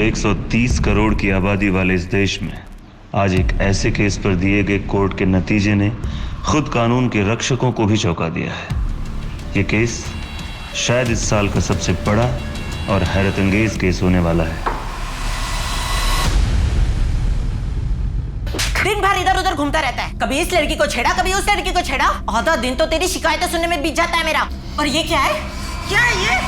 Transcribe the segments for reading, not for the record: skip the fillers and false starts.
130 करोड़ की आबादी वाले इस देश में आज एक ऐसे केस पर दिए गए कोर्ट के नतीजे ने खुद कानून के रक्षकों को भी चौंका दिया है। ये केस शायद इस साल का सबसे बड़ा और हैरतअंगेज केस होने वाला है। दिन भर इधर उधर घूमता रहता है, कभी इस लड़की को छेड़ा, कभी उस लड़की को छेड़ा। आधा दिन तो तेरी शिकायतें सुनने में बीत जाता है मेरा। और ये क्या है? क्या है ये?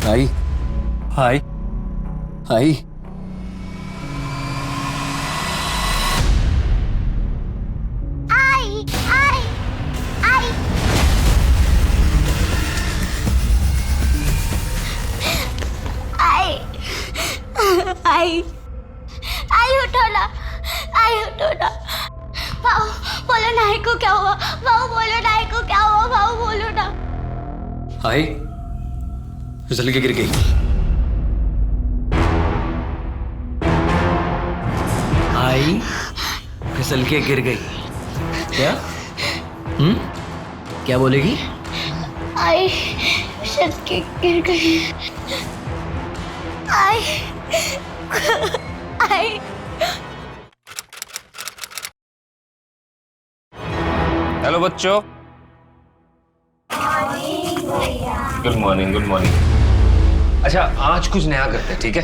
हाय हाय हाय आई उठो ना, भाऊ बोलो नाई को क्या हुआ, भाऊ बोलो नाई को क्या हुआ, भाऊ बोलो ना। हाय फिसल के गिर गई। हाय फिसल के गिर गई। क्या क्या बोलेगी? आई फिसल के गिर गई। आई हेलो बच्चों। Good morning, good morning. अच्छा, आज कुछ नया करते हैं, ठीक है?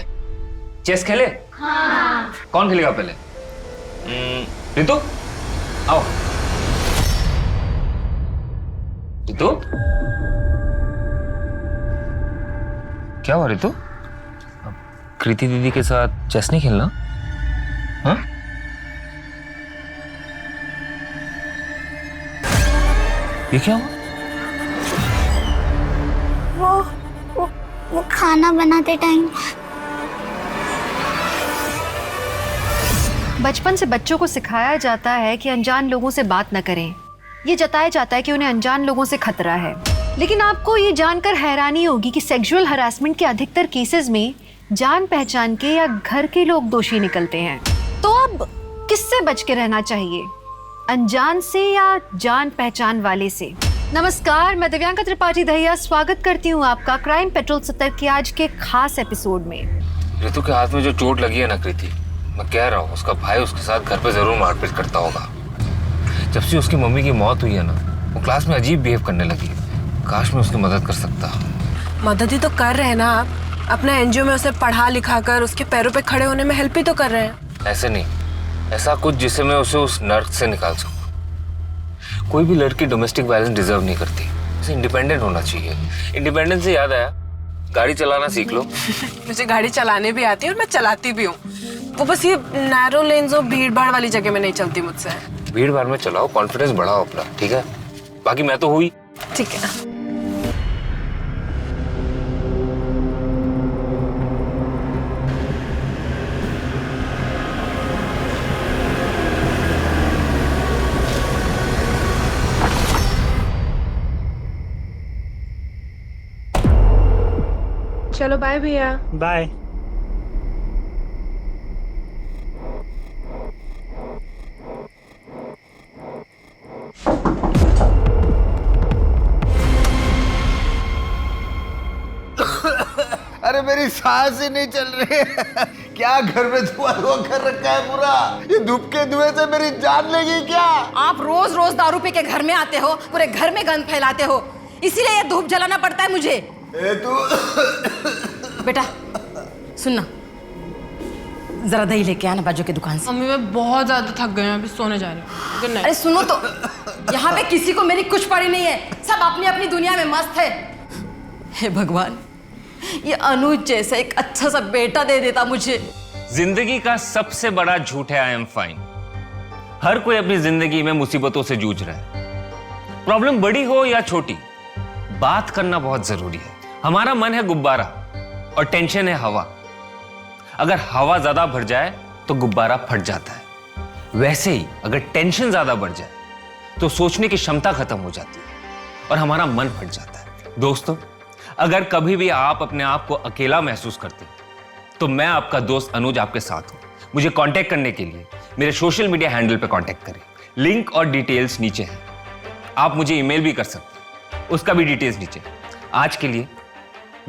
चेस खेले? हाँ। कौन खेलेगा पहले? रितु, आओ। रितु, क्या हुआ रितु? कृति दीदी के साथ चेस नहीं खेलना? हाँ? ये क्या हुआ? वो खाना बनाते टाइम। बचपन से बच्चों को सिखाया जाता है कि अनजान लोगों से बात न करें। ये जताया जाता है कि उन्हें अनजान लोगों से खतरा है। लेकिन आपको ये जानकर हैरानी होगी कि सेक्सुअल हरासमेंट के अधिकतर केसेस में जान पहचान के या घर के लोग दोषी निकलते हैं। तो अब किससे बच के रहना चाहिए, अनजान से या जान पहचान वाले से? नमस्कार, मैं दिव्यांका त्रिपाठी दहिया स्वागत करती हूँ आपका क्राइम पेट्रोल 70 के आज के खास एपिसोड में। रितु के हाथ में जो चोट लगी है ना कृति, मैं कह रहा हूँ उसका भाई उसके साथ घर पे जरूर मारपीट करता होगा। जब से उसकी मम्मी की मौत हुई है ना, वो क्लास में अजीब बिहेव करने लगी। काश मैं उसकी मदद कर सकता। मदद ही तो कर रहे हैं ना आप, अपना एनजीओ में उसे पढ़ा लिखा कर उसके पैरों पे खड़े होने में हेल्प ही तो कर रहे हैं। ऐसे नहीं, ऐसा कुछ जिससे मैं उसे उस नर्क से निकाल सकूं। कोई भी लड़की डोमेस्टिक वायलेंस डिजर्व नहीं करती, उसे इंडिपेंडेंट होना चाहिए। इंडिपेंडेंस से याद आया, गाड़ी चलाना सीख लो। मुझे गाड़ी चलाने भी आती है और मैं चलाती भी हूँ। वो बस ये नैरो लेन्स और भीड़ भाड़ वाली जगह में नहीं चलती मुझसे। भीड़ भाड़ में चलाओ, कॉन्फिडेंस बढ़ाओ अपना, ठीक है? बाकी मैं तो हुई। ठीक है। चलो बाय भैया। बाय। अरे मेरी सांस ही नहीं चल रही है। क्या घर में धुआं कर रखा है पूरा? ये धूप के धुएं से मेरी जान लेगी क्या? आप रोज रोज दारू पी के घर में आते हो, पूरे घर में गंद फैलाते हो, इसीलिए ये धूप जलाना पड़ता है मुझे। बेटा सुनना, जरा दही लेके आना बाजू की दुकान से। मम्मी मैं बहुत ज्यादा थक गई हूँ, अभी सोने जा रही हूँ। Good night. अरे सुनो तो, यहाँ पे किसी को मेरी कुछ पड़ी नहीं है, सब अपनी अपनी दुनिया में मस्त है। हे भगवान, ये अनुज जैसा एक अच्छा सा बेटा दे देता मुझे। जिंदगी का सबसे बड़ा झूठ है आई एम फाइन। हर कोई अपनी जिंदगी में मुसीबतों से जूझ रहा है। प्रॉब्लम बड़ी हो या छोटी, बात करना बहुत जरूरी है। हमारा मन है गुब्बारा और टेंशन है हवा। अगर हवा ज्यादा भर जाए तो गुब्बारा फट जाता है। वैसे ही अगर टेंशन ज्यादा बढ़ जाए तो सोचने की क्षमता खत्म हो जाती है और हमारा मन फट जाता है। दोस्तों, अगर कभी भी आप अपने आप को अकेला महसूस करते हैं तो मैं आपका दोस्त अनुज आपके साथ हूं। मुझे कांटेक्ट करने के लिए मेरे सोशल मीडिया हैंडल पे कांटेक्ट करें। लिंक और डिटेल्स नीचे हैं। आप मुझे ईमेल भी कर सकते हैं, उसका भी डिटेल्स नीचे। आज के लिए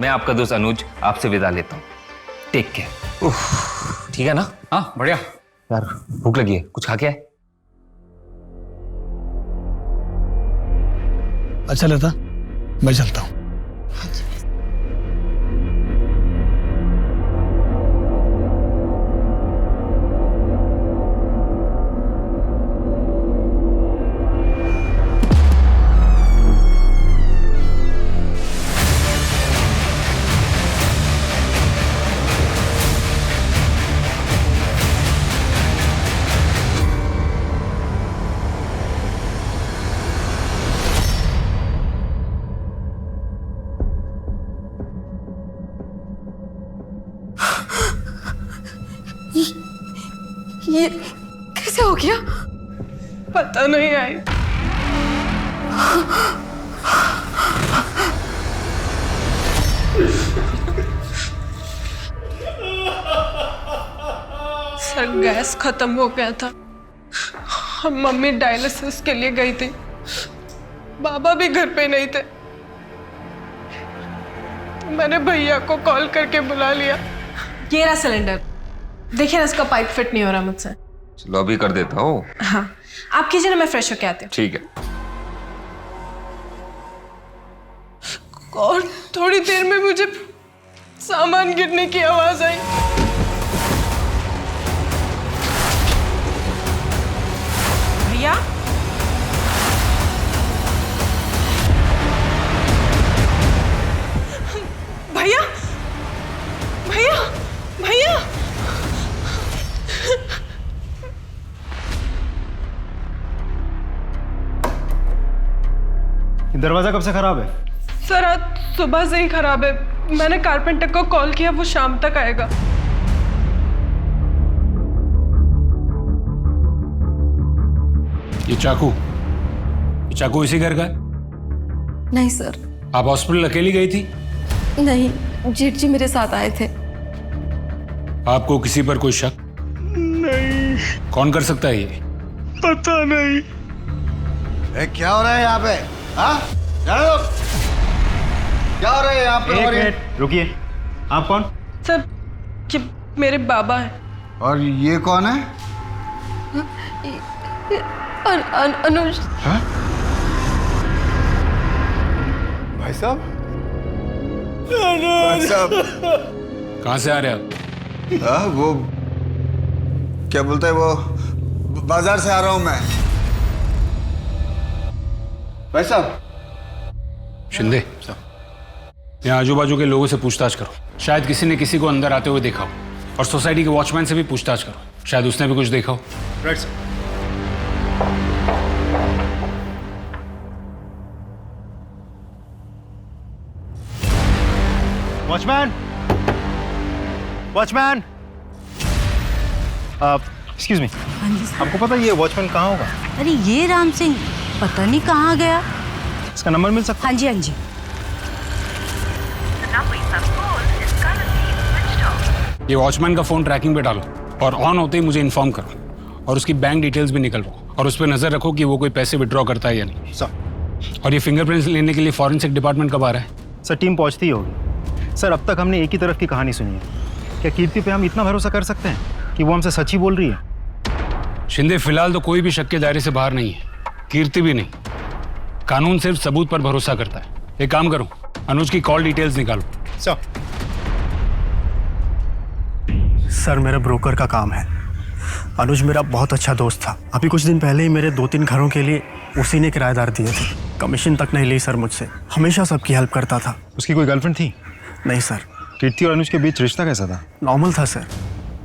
मैं आपका दोस्त अनुज आपसे विदा लेता हूँ। Take care. ठीक है ना? हाँ बढ़िया। यार भूख लगी है, कुछ खा के आए? अच्छा लता, मैं चलता हूँ। ये कैसे हो गया? पता नहीं आई। सर गैस खत्म हो गया था। हम मम्मी डायलिसिस के लिए गई थी, बाबा भी घर पे नहीं थे। तो मैंने भैया को कॉल करके बुला लिया। ये रहा सिलेंडर, देखिए ना इसका पाइप फिट नहीं हो रहा मुझसे। चलो अभी कर देता हूँ। हाँ आप कीजिए ना, मैं फ्रेश होके आती हूँ। ठीक है। और थोड़ी देर में मुझे सामान गिरने की आवाज आई। भैया भैया भैया भैया दरवाजा कब से खराब है? सर आज सुबह से ही खराब है। मैंने कारपेंटर को कॉल किया, वो शाम तक आएगा। ये चाकू इसी घर का है? नहीं सर। आप हॉस्पिटल अकेली गई थी? नहीं, जेठ जी मेरे साथ आए थे। आपको किसी पर कोई शक? नहीं। कौन कर सकता है ये? पता नहीं। क्या हो रहा है यहाँ पे? हाँ? जाने दो। क्या हो रहा है यहाँ पे? एक मिनट रुकिए, आप कौन? सर ये मेरे बाबा है। और ये कौन है? अनुज। हाँ? भाई साहब? भाई साहब? कहाँ से आ रहे आप? हाँ, वो क्या बोलते हैं, वो बाजार से आ रहा हूँ मैं। भाई साहब? शिंदे, यहाँ आजू बाजू के लोगों से पूछताछ करो, शायद किसी ने किसी को अंदर आते हुए देखा हो। और सोसाइटी के वॉचमैन से भी पूछताछ करो, शायद उसने भी कुछ देखा हो। Right sir. Watchman, watchman, excuse me, आपको पता है ये वॉचमैन कहाँ होगा? अरे ये राम सिंह पता नहीं कहाँ गया। इसका नंबर मिल सकता? हाँ जी हाँ जी। ये वॉचमैन का फोन ट्रैकिंग पे डालो और ऑन होते ही मुझे इन्फॉर्म करो, और उसकी बैंक डिटेल्स भी निकलवाओ, और उस पर नजर रखो कि वो कोई पैसे विड्रॉ करता है या नहीं। सर। और ये फिंगरप्रिंट्स लेने के लिए फॉरेंसिक डिपार्टमेंट कब आ रहा है? सर टीम पहुंचती ही होगी। सर अब तक हमने एक ही तरफ की कहानी सुनी है। क्या कीर्ति पे हम इतना भरोसा कर सकते हैं कि वो हमसे सच ही बोल रही है? शिंदे, फिलहाल तो कोई भी शक के दायरे से बाहर नहीं है, कीर्ति भी नहीं। कानून सिर्फ सबूत पर भरोसा करता है। एक काम करो, अनुज की कॉल डिटेल्स निकालो। सर मेरा ब्रोकर का काम है। अनुज मेरा बहुत अच्छा दोस्त था। अभी कुछ दिन पहले ही मेरे 2-3 घरों के लिए उसी ने किराएदार दिए थे। कमीशन तक नहीं ली सर मुझसे, हमेशा सबकी हेल्प करता था। उसकी कोई गर्लफ्रेंड थी? नहीं सर। कीर्ति और अनुज के बीच रिश्ता कैसा था? नॉर्मल था सर,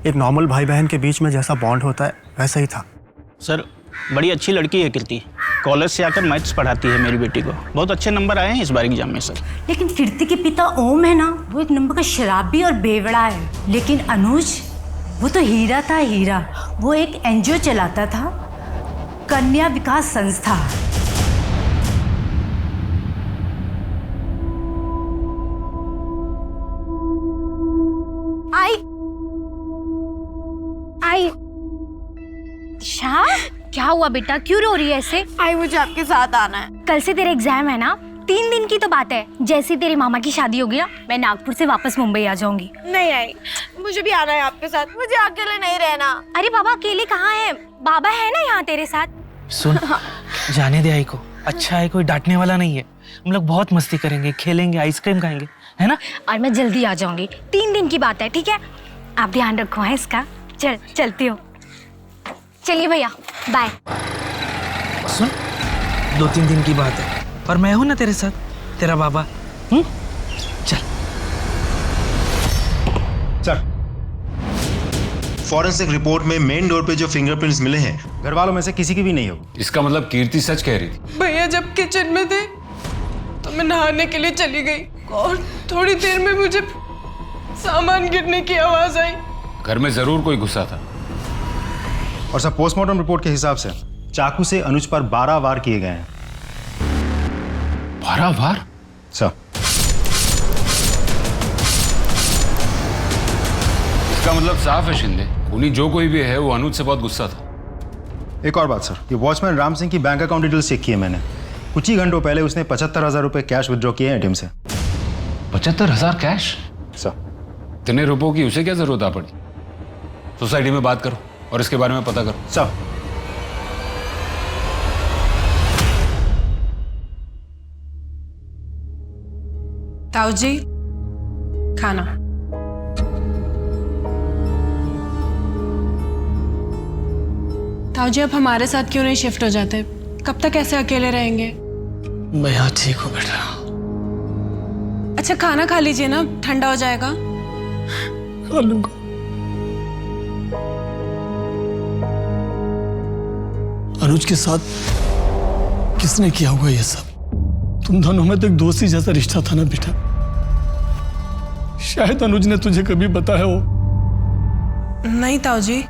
एक नॉर्मल भाई बहन के बीच में जैसा बॉन्ड होता है वैसा ही था। सर बड़ी अच्छी लड़की है कीर्ति, कॉलेज से आकर मैथ्स पढ़ाती है मेरी बेटी को। बहुत अच्छे नंबर आए हैं इस बार एग्जाम में सर। लेकिन कीर्ति के पिता ओम है ना, वो एक नंबर का शराबी और बेवड़ा है। लेकिन अनुज, वो तो हीरा था, हीरा। वो एक एनजीओ चलाता था, कन्या विकास संस्था। आई शाह, क्या हुआ बेटा, क्यों रो रही है ऐसे? आई मुझे आपके साथ आना है। कल से तेरे एग्जाम है ना, 3 दिन की तो बात है। जैसे तेरे मामा की शादी होगी ना, मैं नागपुर से वापस मुंबई आ जाऊंगी। नहीं आई, मुझे भी आना है आपके साथ, मुझे अकेले नहीं रहना। अरे बाबा अकेले कहाँ है, बाबा है ना यहाँ तेरे साथ। सुन, जाने दे आई को, अच्छा है, कोई डांटने वाला नहीं है। हम लोग बहुत मस्ती करेंगे, खेलेंगे, आइसक्रीम खाएंगे, है ना? और मैं जल्दी आ जाऊंगी, 3 दिन की बात है, ठीक है? आप ध्यान रखो है इसका। चलती हो। चलिए भैया, बाय। सुन, 2-3 दिन की बात है और मैं हूं ना तेरे साथ, तेरा बाबा। चल सर, फॉरेंसिक रिपोर्ट में मेन डोर पे जो फिंगरप्रिंट्स मिले हैं, घर वालों में से किसी की भी नहीं होगी। इसका मतलब कीर्ति सच कह रही थी। भैया जब किचन में थे तो मैं नहाने के लिए चली गई और थोड़ी देर में मुझे सामान गिरने की आवाज आई। घर में जरूर कोई घुसा था। और सर, पोस्टमार्टम रिपोर्ट के हिसाब से चाकू से अनुज पर 12 वार किए गए हैं। 12 वार? सर, इसका मतलब साफ है शिंदे, खूनी जो कोई भी है वो अनुज से बहुत गुस्सा था। एक और बात सर, ये वॉचमैन राम सिंह की बैंक अकाउंट डिटेल्स चेक की है मैंने। कुछ ही घंटों पहले उसने 75,000 रुपए कैश विड्रॉ किए हैं एटीएम से। 75,000 कैश? सर, इतने रुपयों की उसे क्या जरूरत आ पड़ी? सोसाइटी में बात करो और इसके बारे में पता करो। सर, ताऊ जी, खाना। ताऊ जी, आप हमारे साथ क्यों नहीं शिफ्ट हो जाते? कब तक ऐसे अकेले रहेंगे? मैं यहाँ ठीक हूँ बेटा। अच्छा खाना खा लीजिए ना, ठंडा हो जाएगा। खा लूंगा। अनुज के साथ किसने किया होगा ये सब? तुम दोनों में तो एक दोस्ती जैसा रिश्ता था ना बेटा। शायद अनुज ने तुझे कभी बताया हो। नहीं ताऊ जी।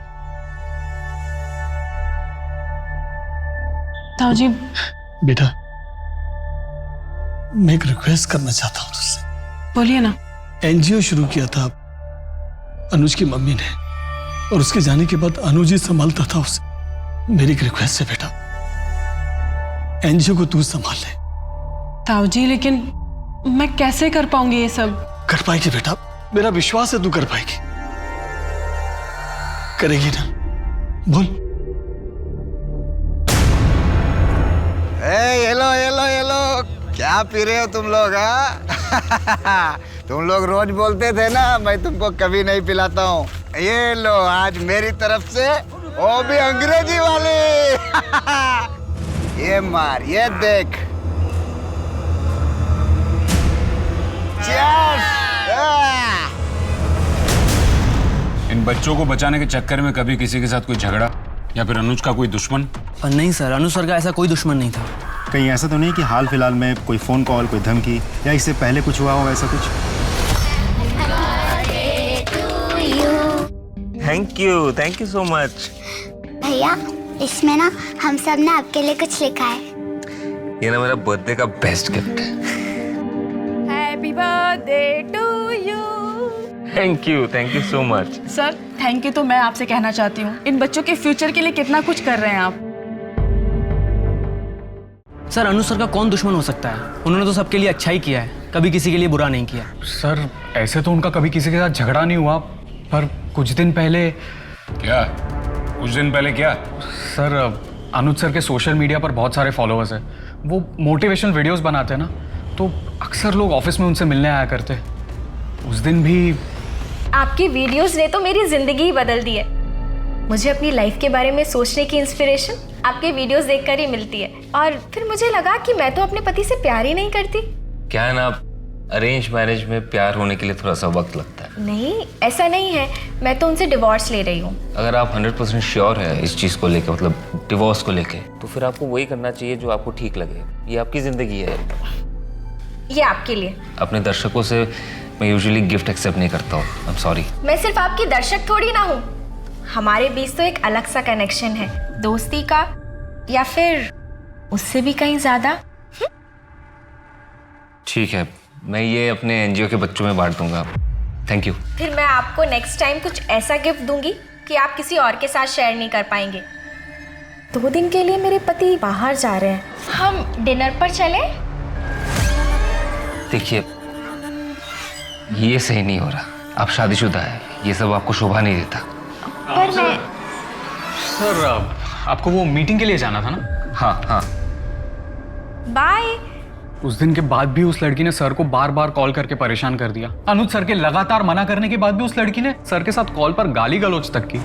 ताऊ जी। बेटा, मैं एक रिक्वेस्ट करना चाहता हूँ तुझसे। बोलिए ना। एनजीओ शुरू किया था अनुज की मम्मी ने, और उसके जाने के बाद अनुज ही संभालता था उसे। मेरी एक रिक्वेस्ट है बेटा, एनजीओ को तू संभाल ले। ताऊ जी, लेकिन मैं कैसे कर पाऊंगी ये सब? कर पाएगी बेटा, मेरा विश्वास है तू कर पाएगी। करेगी ना? बोल। ये लो, क्या पी रहे हो तुम लोग? हाँ तुम लोग रोज बोलते थे ना मैं तुमको कभी नहीं पिलाता हूँ। ये लो, आज मेरी तरफ से, वो भी अंग्रेजी वाली। ये मार, ये देख। इन बच्चों को बचाने के चक्कर में कभी किसी के साथ कोई झगड़ा या फिर अनुज का कोई दुश्मन? नहीं सर, अनुज सर का ऐसा कोई दुश्मन नहीं था। कहीं ऐसा तो नहीं कि हाल फिलहाल में कोई फोन कॉल, कोई धमकी या इससे पहले कुछ हुआ हो ऐसा कुछ? Thank you so much. भैया, इसमें ना हम सब ने आपके लिए कुछ लिखा है। ये ना मेरा बर्थडे का बेस्ट गिफ्ट है। Happy birthday to you. Thank you so much. Sir, thank you तो मैं आपसे कहना चाहती हूँ। इन बच्चों के फ्यूचर के लिए कितना कुछ कर रहे हैं आप। सर, अनुज सर का कौन दुश्मन हो सकता है? उन्होंने तो सबके लिए अच्छा ही किया है, कभी किसी के लिए बुरा नहीं किया। सर, ऐसे तो उनका कभी किसी के साथ झगड़ा नहीं हुआ, पर कुछ दिन पहले। क्या? कुछ दिन पहले क्या? सर, अनुज सर के सोशल मीडिया पर बहुत सारे फॉलोअर्स हैं। वो मोटिवेशनल वीडियोस बनाते हैं ना, तो अक्सर लोग ऑफिस में उनसे मिलने आया करते। उस दिन भी। आपकी वीडियोस ने तो मेरी जिंदगी ही बदल दी है। मुझे अपनी लाइफ के बारे में सोचने की इंस्पिरेशन आपके वीडियोस देखकर ही मिलती है। और फिर मुझे लगा कि मैं तो अपने पति से प्यार ही नहीं करती। क्या है ना, अरेंज मैरिज में प्यार होने के लिए थोड़ा सा वक्त लगता है। नहीं, ऐसा नहीं है। मैं तो उनसे डिवोर्स ले रही हूँ। अगर आप 100% श्योर है इस चीज़ को लेकर, मतलब डिवोर्स को लेकर, तो फिर आपको वही करना चाहिए जो आपको ठीक लगे। ये आपकी ज़िंदगी है। ये आपके लिए। अपने दर्शकों से मैं यूजुअली गिफ्ट एक्सेप्ट नहीं करता हूँ। I am sorry. मैं सिर्फ आपकी दर्शक थोड़ी ना हूँ। हमारे बीच तो एक अलग सा कनेक्शन है, दोस्ती का, या फिर उससे भी कहीं ज्यादा। ठीक है, मैं ये अपने एनजीओ के बच्चों में बांट दूंगा। Thank you. फिर मैं आपको नेक्स्ट टाइम कुछ ऐसा गिफ्ट दूंगी कि आप किसी और के साथ शेयर नहीं कर पाएंगे। 2 दिन के लिए मेरे पति बाहर जा रहे हैं, हम डिनर पर चले? देखिए, ये सही नहीं हो रहा। आप शादीशुदा है, ये सब आपको शोभा नहीं देता। पर मैं सर आपको वो मीटिंग के लिए जाना था ना? हाँ हाँ। बाय। उस दिन के बाद भी उस लड़की ने सर को बार बार कॉल करके परेशान कर दिया। अनुज सर के लगातार मना करने के बाद भी उस लड़की ने सर के साथ कॉल पर गाली गलौज तक की।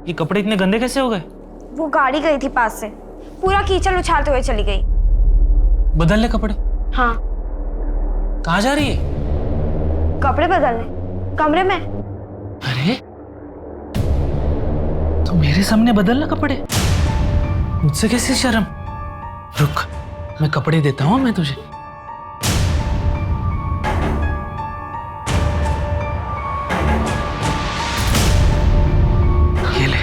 ये कपड़े इतने गंदे कैसे हो गए? वो गाड़ी गई थी पास से, पूरा कीचड़ उछालते हुए चली गई। बदल ले कपड़े। हाँ। कहाँ जा रही है? कपड़े बदलने, कमरे में। अरे तो मेरे सामने बदलना कपड़े? मुझसे कैसी शर्म? रुक, मैं कपड़े देता हूँ मैं तुझे। ये ले,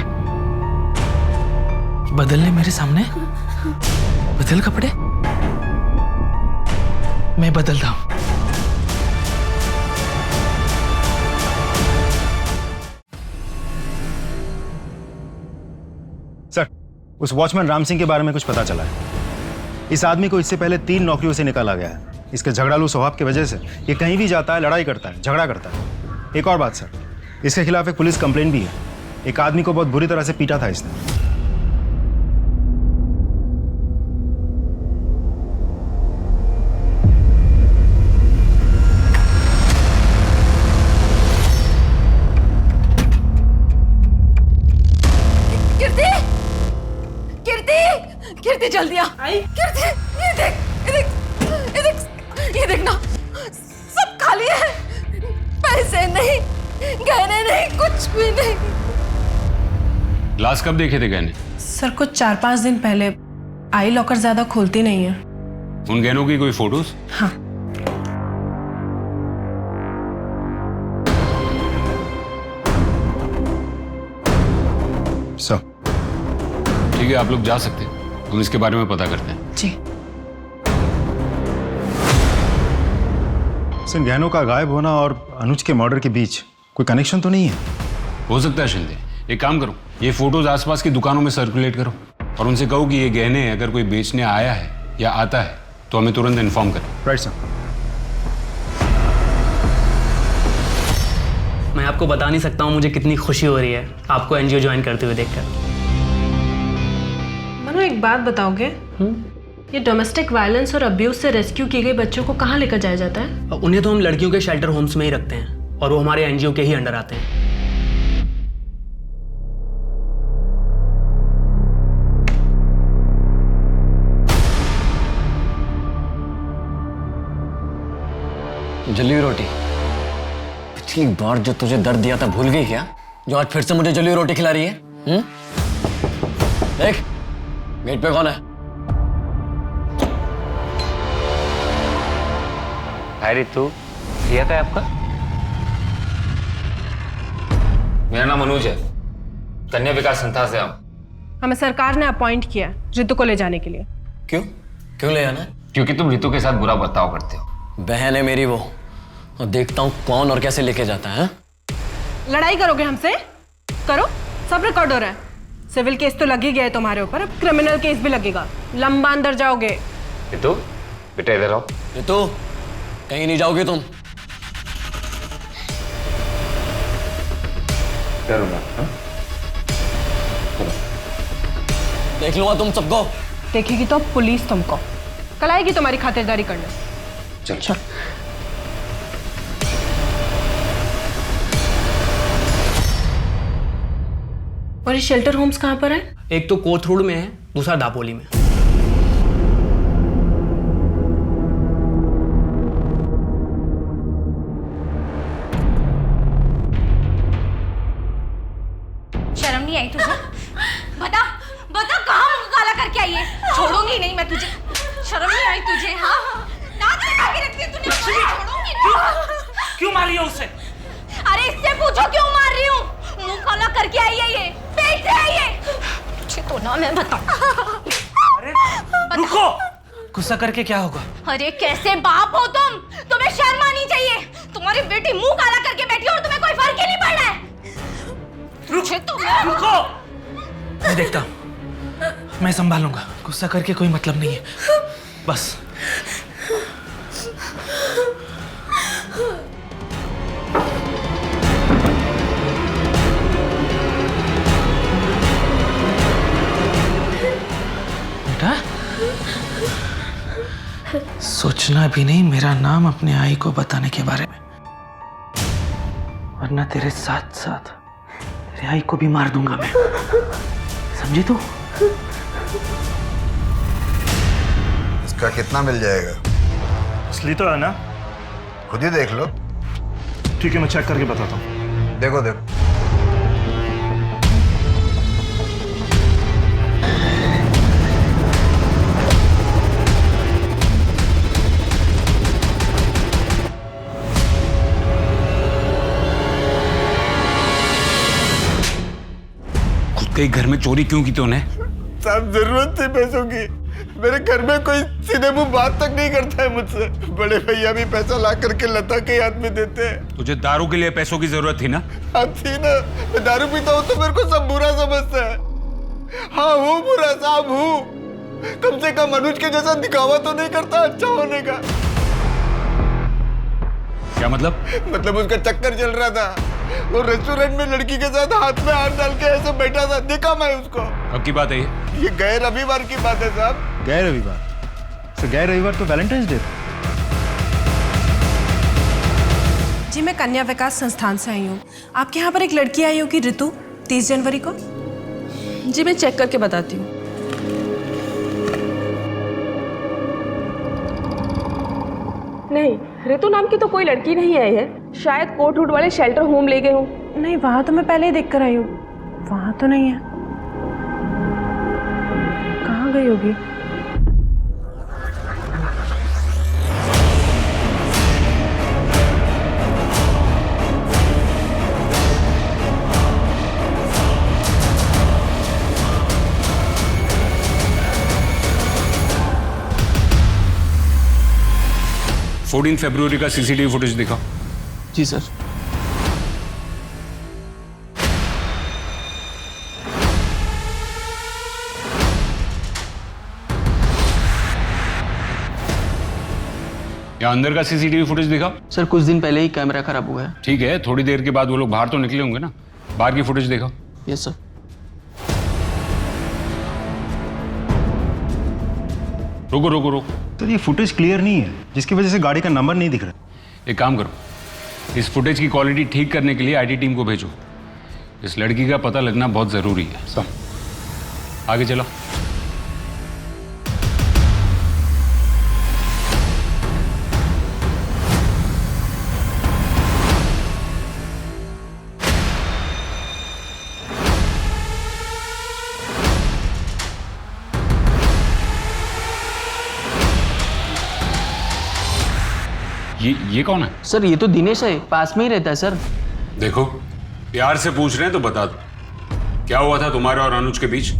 बदल ले मेरे सामने। बदल कपड़े, मैं बदलता हूँ। सर, उस वॉचमैन राम सिंह के बारे में कुछ पता चला है। इस आदमी को इससे पहले 3 नौकरियों से निकाला गया है। इसके झगड़ालू स्वभाव की वजह से ये कहीं भी जाता है, लड़ाई करता है, झगड़ा करता है। एक और बात सर, इसके खिलाफ एक पुलिस कंप्लेंट भी है। एक आदमी को बहुत बुरी तरह से पीटा था इसने। कीर्ति जल्दी आ। कीर्ति, ये देख, ये देख, ये देख, ये देखना, सब खाली है। पैसे नहीं, गहने नहीं, कुछ भी नहीं। लास्ट कब देखे थे गहने? सर कुछ 4-5 दिन पहले। आई लॉकर ज्यादा खोलती नहीं है। उन गहनों की कोई फोटोज? हाँ। सर ठीक है, आप लोग जा सकते हैं, हम इसके बारे में पता करते हैं। जी। सर, गहनों का गायब होना और अनुज के मर्डर के बीच कोई कनेक्शन तो नहीं है? हो सकता है शिंदे, एक काम करो, ये फोटोज आसपास की दुकानों में सर्कुलेट करो और उनसे कहो कि ये गहने अगर कोई बेचने आया है या आता है तो हमें तुरंत इन्फॉर्म करें। Right sir. मैं आपको बता नहीं सकता हूँ मुझे कितनी खुशी हो रही है आपको एनजीओ ज्वाइन करते हुए देखकर। मनु, एक बात बताओगे? ये डोमेस्टिक वायलेंस और अब्यूज से रेस्क्यू किए गए बच्चों को कहाँ लेकर जाया जाता है? उन्हें तो हम लड़कियों के शेल्टर होम्स में ही रखते हैं और वो हमारे एनजीओ के ही अंडर आते हैं। जली हुई रोटी। पिछली बार जो तुझे दर्द दिया था भूल गई क्या? जो आज फिर से मुझे जली हुई रोटी खिला रही है? देख, गेट पे कौन है? हाय रितु, क्या है आपका? मेरा नाम अनुज है, कन्या विकास संस्था से आऊं। हमें सरकार ने अपॉइंट किया रितु को ले जाने के लिए। क्यों? क्यों ले आना? क्योंकि तुम रितु के साथ बुरा बर्ताव करते हो। बहन है मेरी वो, और देखता हूँ कौन और कैसे लेके जाता है। लड़ाई करोगे हमसे? करो, सब रिकॉर्ड हो रहा है। सिविल केस तो लग ही गया है तुम्हारे ऊपर, अब क्रिमिनल केस भी लगेगा, लंबा अंदर जाओगे। रितु, बेटा इधर आओ। रितु, कहीं नहीं जाओगे तुम। देख लूंगा तुम सबको। देखेगी तो पुलिस तुमको। कल आएगी तुम्हारी खातिरदारी करने। चल चल। और ये शेल्टर होम्स कहाँ पर है? एक तो कोथरूड में है, दूसरा दापोली में। शर्म नहीं आई तुझे? बता बता, कहाँ मुंह काला करके आई है? छोड़ूंगी नहीं मैं तुझे। शर्म नहीं आई तुझे? हाँ, दांत लगा के रखती है तूने, छोड़ूंगी नहीं। क्यों मारी है उसे? अरे इससे पूछो क्यों मार रही हूँ? मुंह काला करके आई है ये, पेट से आई है। तुझे तो ना मैं बताऊं। अरे रुको, गुस्सा करके क्या होगा? अरे कैसे बाप हो तुम? तुम्हें शर्म आनी चाहिए। तुम्हारी बेटी मुंह काला करके बैठी है और तुम्हें कोई फर्क ही नहीं पड़ रहा है। रुको, मैं देखता हूँ, मैं संभालूंगा। गुस्सा करके कोई मतलब नहीं है, बस। बेटा, सोचना भी नहीं मेरा नाम अपने आई को बताने के बारे में, वरना तेरे साथ साथ तेरे आई को भी मार दूंगा मैं, समझी तू? इसका कितना मिल जाएगा? असली तो है ना? खुद ही देख लो। ठीक है, मैं चेक करके बताता हूँ। देखो देखो। खुद के घर में चोरी क्यों की तूने? साहब जरूरत थी पैसों की। मेरे घर में कोई सीधे मुंह बात तक नहीं करता है मुझसे। बड़े भैया भी पैसा ला करके लता के हाथ में देते हैं। तुझे दारू के लिए पैसों की जरूरत थी ना? हाँ थी ना। मैं दारू पीता हूँ तो मेरे को सब बुरा समझता है। हाँ हूँ बुरा साहब हूँ। कम से कम अनुज के जैसा दिखावा तो नहीं करता अच्छा होने का। क्या मतलब? मतलब उसका चक्कर चल रहा था। वो रेस्टोरेंट में लड़की के साथ हाथ में हाथ डाल के ऐसे बैठा था, देखा मैं उसको। अब की बात है ये गए रविवार की बात है साहब। गए रविवार? तो गए रविवार तो वैलेंटाइंस डे था। जी मैं कन्या विकास संस्थान से आई हूँ। आपके यहाँ पर एक लड़की आई होगी ऋतु, 30 जनवरी को। जी मैं चेक करके बताती हूँ। नहीं, ऋतु नाम की तो कोई लड़की नहीं आई है। शायद कोट हुड वाले शेल्टर होम ले गए हों। नहीं, वहाँ तो मैं पहले ही देख कर आई हूँ। वहाँ तो नहीं है। कहाँ गई होगी? फरवरी का सीसीटीवी फुटेज दिखाओ। जी सर। या अंदर का सीसीटीवी फुटेज दिखाओ। सर कुछ दिन पहले ही कैमरा खराब हुआ है। ठीक है, थोड़ी देर के बाद वो लोग बाहर तो निकले होंगे ना, बाहर की फुटेज दिखाओ। Yes sir. रुको रुको रुको। तो ये फुटेज क्लियर नहीं है, जिसकी वजह से गाड़ी का नंबर नहीं दिख रहा। एक काम करो, इस फुटेज की क्वालिटी ठीक करने के लिए आईटी टीम को भेजो। इस लड़की का पता लगना बहुत जरूरी है। सब आगे चलो। ये कौन है? सर ये तो दिनेश है, पास में ही रहता है सर। देखो, प्यार से पूछ रहे हैं तो बता दो, क्या हुआ था तुम्हारे और अनुज के बीच?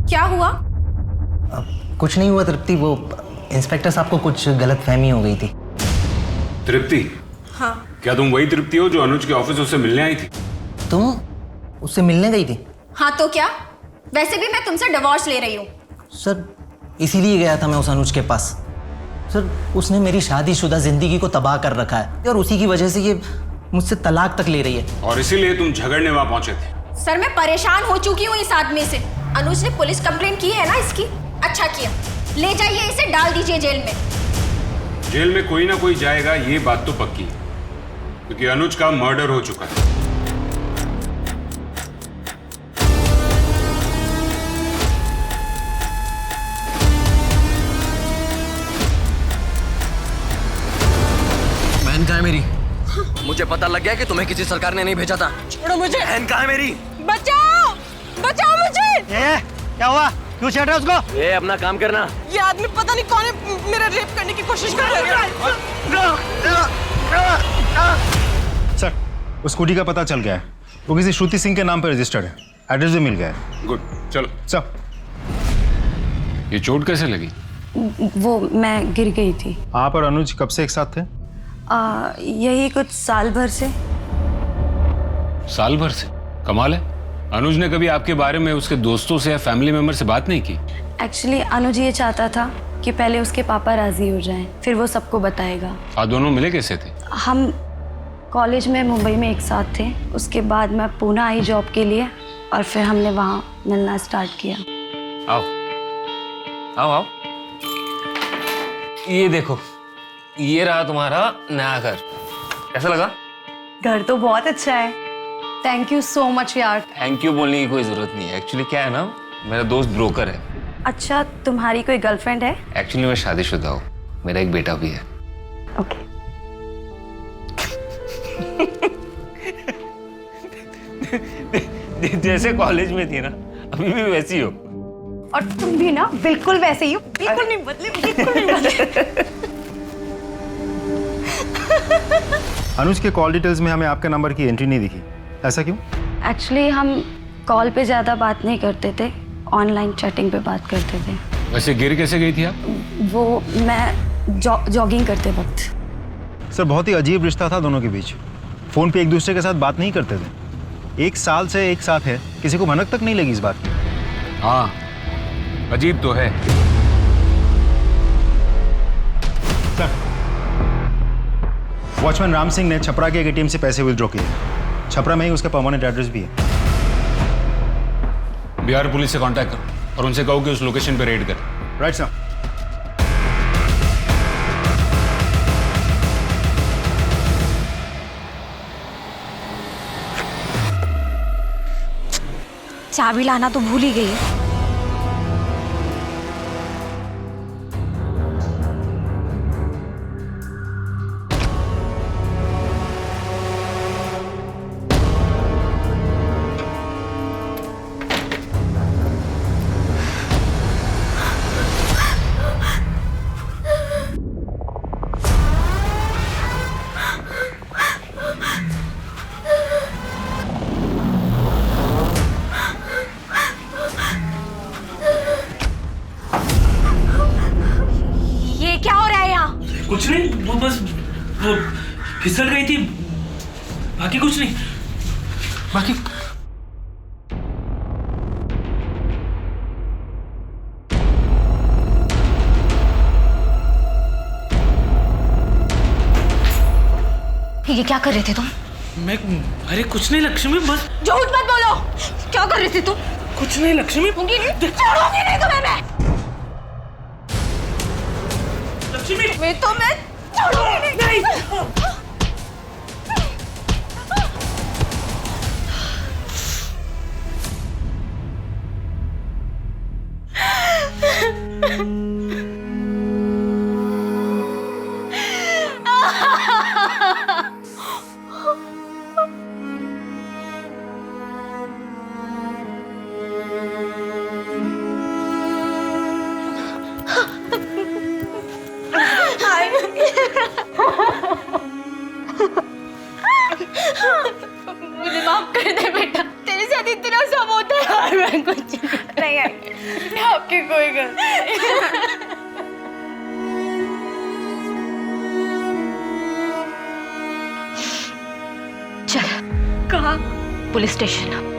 क्या हुआ? कुछ नहीं हुआ तृप्ति, वो इंस्पेक्टर साहब को कुछ गलतफहमी हो गई थी। तृप्ति? हाँ। क्या तुम वही तृप्ति हो जो अनुज के ऑफिस उससे मिलने आई थी? तुम उससे मिलने गई थी? हाँ तो क्या, वैसे भी मैं तुमसे डिवोर्स ले रही हूँ। सर इसीलिए गया था मैं उस अनुज के पास। सर उसने मेरी शादीशुदा जिंदगी को तबाह कर रखा है और उसी की वजह से ये मुझसे तलाक तक ले रही है। और इसीलिए तुम झगड़ने वहां पहुंचे थे? सर मैं परेशान हो चुकी हूँ इस आदमी से। अनुज ने पुलिस कंप्लेंट की है ना इसकी। अच्छा किया, ले जाइए इसे, डाल दीजिए जेल में। जेल में कोई ना कोई जाएगा, ये बात तो पक्की है, क्योंकि अनुज का मर्डर हो चुका है। बहन कहाँ है मेरी? मुझे पता लग गया कि तुम्हें किसी सरकार ने नहीं भेजा था। छोड़ो मुझे। बहन कहाँ है मेरी? बचाओ, बचाओ मुझे। क्या हुआ? क्यों छेड़ रहे हो उसको? अपना काम करना। ये आदमी पता नहीं कौन है, मेरा रेप करने की कोशिश कर रहा है। सर उस स्कूटी का पता चल गया है, वो किसी श्रुति सिंह के नाम पर रजिस्टर्ड है, एड्रेस भी मिल गया है। गुड, चलो। सब ये चोट कैसे लगी? वो मैं गिर गई थी। आप और अनुज कब से एक साथ थे? यही कुछ साल भर से। साल भर से? कमाल है। अनुज ने कभी आपके बारे में उसके दोस्तों से या फैमिली मेंबर से बात नहीं की? एक्चुअली अनुज ये चाहता था कि पहले उसके पापा राजी हो जाएं, फिर वो सबको बताएगा। आप दोनों मिले कैसे थे? हम कॉलेज में मुंबई में एक साथ थे, उसके बाद मैं पुणे आई जॉब के लिए और फिर हमने वहाँ मिलना स्टार्ट किया। आओ आओ आओ, ये देखो, ये रहा तुम्हारा नया घर। कैसा लगा? घर तो बहुत अच्छा है। थैंक यू सो मच यार। थैंक यू बोलने की कोई जरूरत नहीं है। एक्चुअली क्या है ना, मेरा दोस्त ब्रोकर है। अच्छा, तुम्हारी कोई गर्लफ्रेंड है? एक्चुअली मैं शादीशुदा हूँ, मेरा एक बेटा भी है। ओके। जैसे कॉलेज में थी ना, अभी भी वैसी हो। और तुम भी ना बिल्कुल वैसे ही हो, बिल्कुल नहीं बदले, बिल्कुल नहीं बदले। अनुज के कॉल डिटेल्स में हमें आपके नंबर की एंट्री नहीं दिखी, ऐसा क्यों? एक्चुअली हम कॉल पे ज़्यादा बात नहीं करते थे, ऑनलाइन चैटिंग पे बात करते थे। वैसे गिर कैसे गई थी आप? वो मैं जॉगिंग करते वक्त। सर बहुत ही अजीब रिश्ता था दोनों के बीच। फ़ोन पे एक दूसरे के साथ बात नहीं करते थे। 1 साल से एक साथ है, किसी को भनक तक नहीं लगी इस बात की। हाँ, अजीब तो है। सर, वॉचमैन राम सिंह ने छपरा के एक एटीएम से पैसे विथड्रॉ किए। छपरा में ही उसका परमानेंट एड्रेस भी है। बिहार पुलिस से कांटेक्ट करो और उनसे कहो कि उस लोकेशन पे रेड कर। Right sir. चाबी लाना तो भूल ही गई है। कुछ नहीं, वो बस वो फिसल गई थी, बाकी कुछ नहीं। बाकी ये क्या कर रहे थे तुम? मैं अरे कुछ नहीं लक्ष्मी, बस झूठ मत बोलो। क्या कर रहे थे तुम? कुछ नहीं लक्ष्मी। छोड़ूंगी नहीं तुम्हें मैं। लक्ष्मी मैं छोड़ूंगी नहीं। मुझे माफ कर दे बेटा, तेरे साथ इतना सब होता है और मैं कुछ नहीं आई। आपकी कोई गलती नहीं। चल। कहाँ? Police station.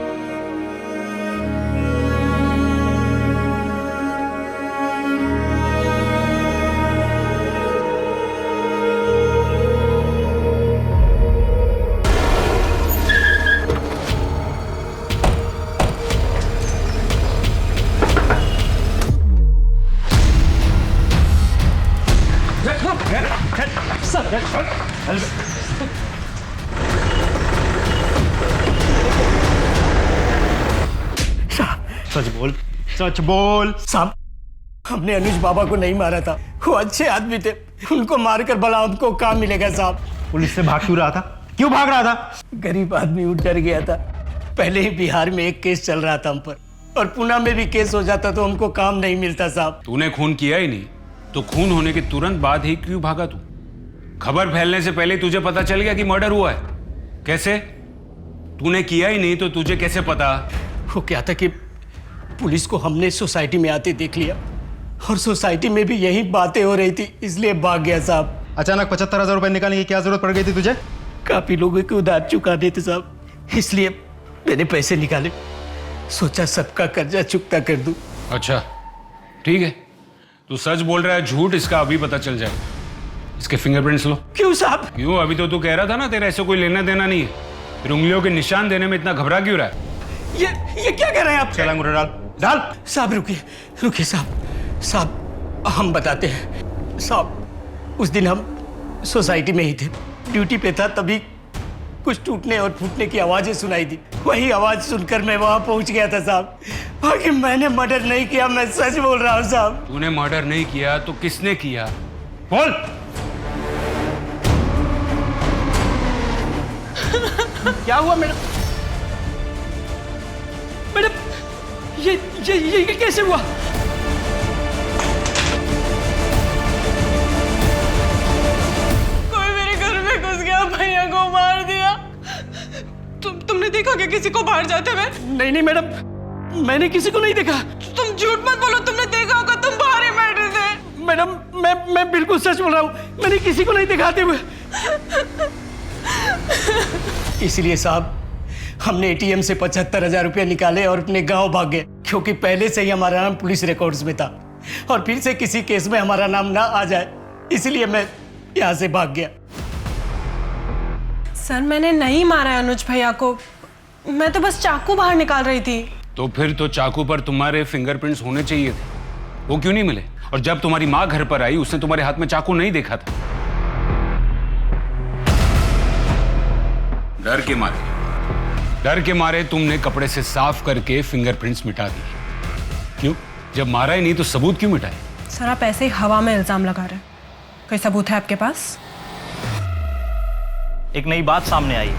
सच बोल, सच बोल। साहब, हमने अनुज बाबा को नहीं मारा था, वो अच्छे आदमी थे, उनको मारकर भला हमको काम मिलेगा साहब। पुलिस से भाग क्यों रहा था? क्यों भाग रहा था? गरीब आदमी उठ डर गया था। पहले ही बिहार में एक केस चल रहा था हम पर, और पुणे में भी केस हो जाता तो हमको काम नहीं मिलता साहब। तूने खून किया ही नहीं तो खून होने के तुरंत बाद ही क्यों भागा तू? खबर फैलने से पहले तुझे पता चल गया कि मर्डर हुआ है। कैसे? तूने किया ही नहीं तो तुझे कैसे पता? वो क्या था कि पुलिस को हमने सोसाइटी में आते देख लिया और सोसाइटी में भी यही बातें हो रही थी, इसलिए भाग गया साहब। अचानक 75,000 रुपए निकालने की क्या जरूरत पड़ गई थी तुझे? काफी लोगों के उधार चुकाने थे साहब, इसलिए मैंने पैसे निकाले, सोचा सबका कर्जा चुकता कर दूं। अच्छा ठीक है, तू सच बोल रहा है झूठ इसका अभी पता चल जाए। इसके फिंगरप्रिंट्स लो। क्यों साहब? क्यों? अभी तो तू कह रहा था ना तेरा ऐसे कोई लेना देना नहीं है, फिर उंगलियों के निशान देने में इतना घबरा क्यों रहा है? ये क्या कर रहे हैं आप? चल अंगूठा डाल डाल। साहब रुकिए रुकिए साहब हम बताते हैं। साहब उस दिन हम सोसाइटी में ही थे, ड्यूटी पे था, तभी कुछ टूटने और फूटने की आवाजें सुनाई दी। वही आवाज सुनकर मैं वहां पहुंच गया था साहब। बाकी मैंने मर्डर नहीं किया, मैं सच बोल रहा हूं साहब। तूने मर्डर नहीं किया तो किसने किया? बोल। क्या हुआ मैडम? मैडम ये कैसे हुआ? कोई मेरे घर में घुस गया, भैया को मार दिया। तुमने देखा क्या किसी को बाहर जाते हुए? नहीं मैडम, मैंने किसी को नहीं देखा। तुम झूठ मत बोलो, तुमने देखा होगा, तुम बाहर ही बैठे थे। मैडम मैं बिल्कुल सच बोल रहा हूँ, मैंने किसी को नहीं दिखाते हुए। इसलिए साहब हमने एटीएम से 75,000 रुपये निकाले और अपने गांव भाग गए, क्योंकि पहले से ही हमारा नाम पुलिस रिकॉर्ड्स में था और फिर से किसी केस में हमारा नाम ना आ जाए, इसलिए मैं यहाँ से भाग गया। सर मैंने नहीं मारा है अनुज भैया को, मैं तो बस चाकू बाहर निकाल रही थी। तो फिर तो चाकू पर तुम्हारे फिंगरप्रिंट्स होने चाहिए थे, वो क्यों नहीं मिले? और जब तुम्हारी माँ घर पर आई उसने तुम्हारे हाथ में चाकू नहीं देखा था। डर के मारे तुमने कपड़े से साफ करके फिंगरप्रिंट्स मिटा दिए। क्यों? जब मारा ही नहीं तो सबूत क्यों मिटाए? सर आप ऐसे ही हवा में इल्जाम लगा रहे हैं, कोई सबूत है आपके पास? एक नई बात सामने आई।